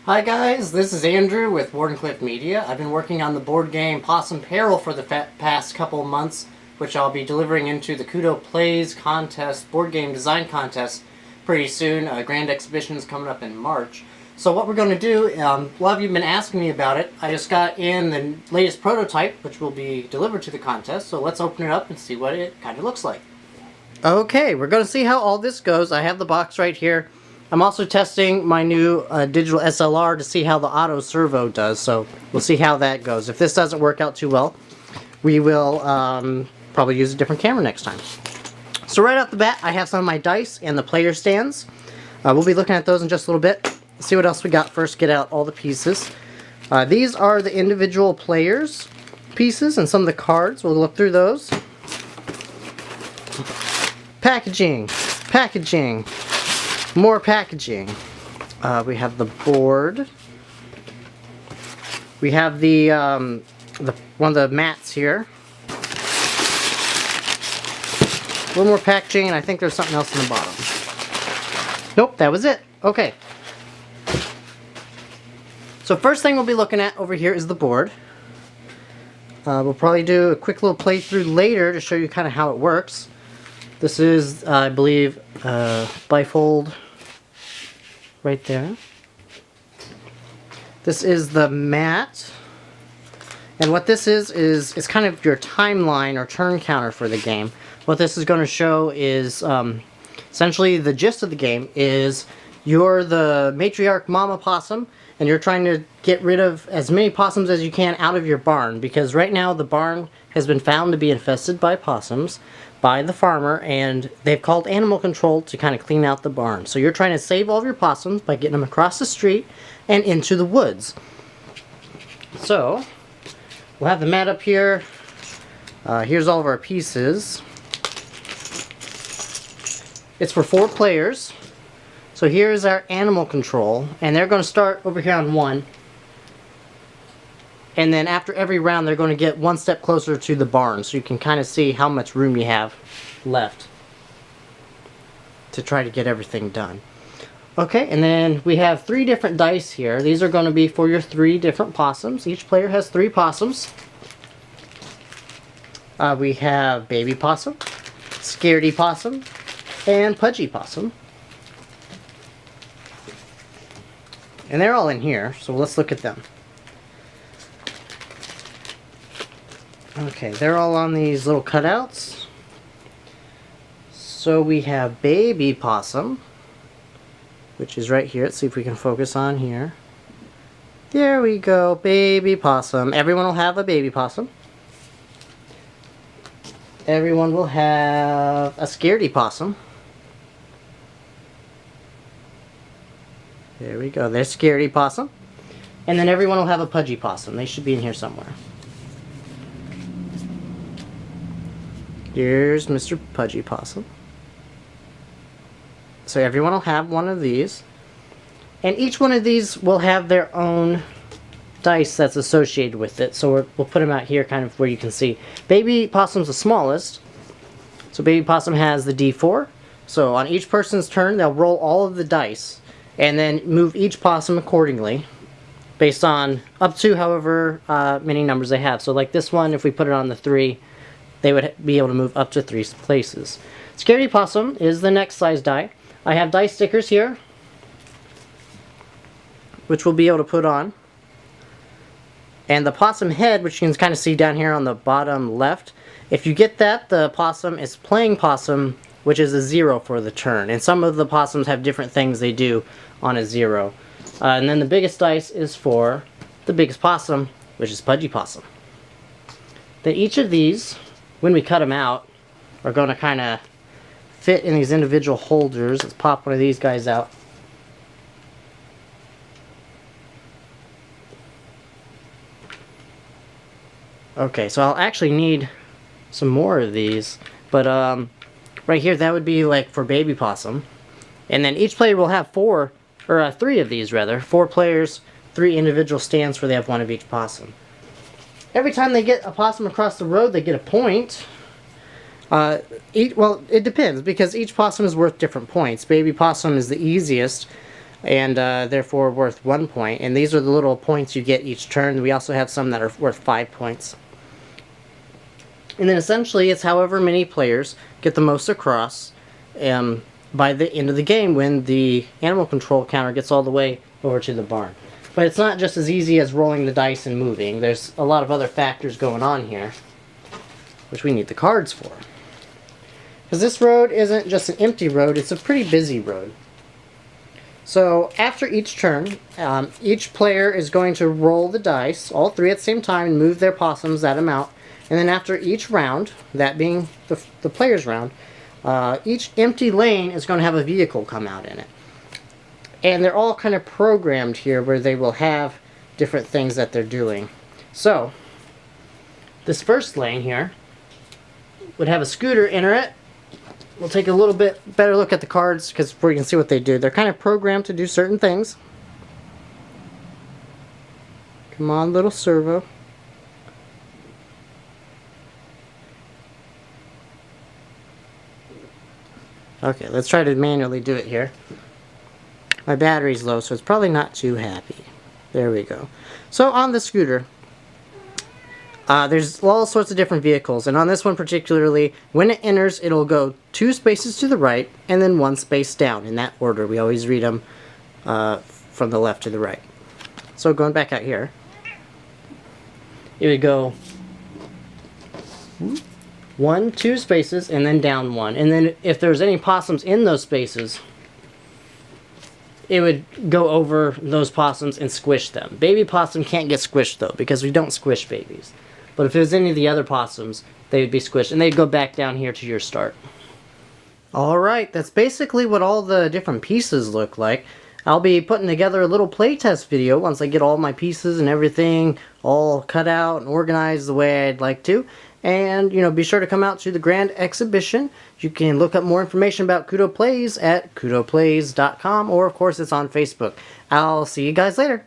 Hi guys, this is Andrew with Wardenclyffe Media. I've been working on the board game Possum Peril for the past couple of months, which I'll be delivering into the Cudo Plays contest, board game design contest, pretty soon. Grand exhibition is coming up in March. So what we're going to do, a lot of you have been asking me about it. I just got in the latest prototype, which will be delivered to the contest, so let's open it up and see what it kind of looks like. Okay, we're going to see how all this goes. I have the box right here. I'm also testing my new digital SLR to see how the auto servo does, so we'll see how that goes. If this doesn't work out too well, we will probably use a different camera next time. So right off the bat, I have some of my dice and the player stands. We'll be looking at those in just a little bit. Let's see what else we got first, get out all the pieces. These are the individual players pieces and some of the cards. We'll look through those. Packaging, packaging. More packaging. We have the board. We have the one of the mats here. A little more packaging, and I think there's something else in the bottom. Nope, that was it. Okay. So first thing we'll be looking at over here is the board. We'll probably do a quick little playthrough later to show you kind of how it works. This is, I believe, bifold right there. This is the mat. And what this is it's kind of your timeline or turn counter for the game. What this is going to show is essentially the gist of the game is you're the matriarch mama possum and you're trying to get rid of as many possums as you can out of your barn, because right now the barn has been found to be infested by possums by the farmer, and they've called animal control to kind of clean out the barn. So you're trying to save all of your possums by getting them across the street and into the woods. So we'll have the mat up here. Here's all of our pieces. It's for 4 players. So here's our animal control, and they're going to start over here on 1. And then after every round, they're going to get 1 step closer to the barn, so you can kind of see how much room you have left to try to get everything done. Okay, and then we have 3 different dice here. These are going to be for your 3 different possums. Each player has 3 possums. We have baby possum, scaredy possum, and pudgy possum. And they're all in here, so let's look at them. Okay, they're all on these little cutouts. So we have baby possum, which is right here. Let's see if we can focus on here. There we go, baby possum. Everyone will have a baby possum. Everyone will have a scaredy possum. There we go, there's scaredy possum. And then everyone will have a pudgy possum. They should be in here somewhere. Here's Mr. Pudgy Possum. So everyone will have one of these. And each one of these will have their own dice that's associated with it. So we'll put them out here kind of where you can see. Baby Possum's the smallest. So Baby Possum has the D4. So on each person's turn, they'll roll all of the dice. And then move each possum accordingly. Based on up to however many numbers they have. So like this one, if we put it on the 3, they would be able to move up to 3 places. Scaredy Possum is the next size die. I have die stickers here, which we'll be able to put on. And the possum head, which you can kind of see down here on the bottom left, if you get that, the possum is playing possum, which is a 0 for the turn. And some of the possums have different things they do on a 0. And then the biggest dice is for the biggest possum, which is Pudgy Possum. Then each of these, when we cut them out, are going to kind of fit in these individual holders. Let's pop one of these guys out. Okay, so I'll actually need some more of these, but right here, that would be like for baby possum. And then each player will have 3 of these rather. 4 players, 3 individual stands where they have 1 of each possum. Every time they get a possum across the road, they get a point. Well, it depends, because each possum is worth different points. Baby possum is the easiest. and therefore worth 1 point. And these are the little points you get each turn. We also have some that are worth 5 points. And then essentially it's however many players get the most across by the end of the game when the animal control counter gets all the way over to the barn. But it's not just as easy as rolling the dice and moving. There's a lot of other factors going on here, which we need the cards for. Because this road isn't just an empty road, it's a pretty busy road. So after each turn, each player is going to roll the dice, all three at the same time, and move their possums that amount. And then after each round, that being the player's round, each empty lane is going to have a vehicle come out in it. And they're all kind of programmed here where they will have different things that they're doing. So, this first lane here would have a scooter enter it. We'll take a little bit better look at the cards because we can see what they do. They're kind of programmed to do certain things. Come on, little servo. Okay, let's try to manually do it here. My battery's low, so it's probably not too happy. There we go. So on the scooter, there's all sorts of different vehicles, and on this one particularly, when it enters, it'll go 2 spaces to the right, and then 1 space down, in that order. We always read them from the left to the right. So going back out here, it would go 1, 2 spaces, and then down 1. And then if there's any possums in those spaces, it would go over those possums and squish them. Baby possum can't get squished though, because we don't squish babies. But if it was any of the other possums, they would be squished, and they'd go back down here to your start. Alright, that's basically what all the different pieces look like. I'll be putting together a little playtest video once I get all my pieces and everything all cut out and organized the way I'd like to. And, you know, be sure to come out to the grand exhibition. You can look up more information about Cudo Plays at cudoplays.com, or of course it's on Facebook. I'll see you guys later.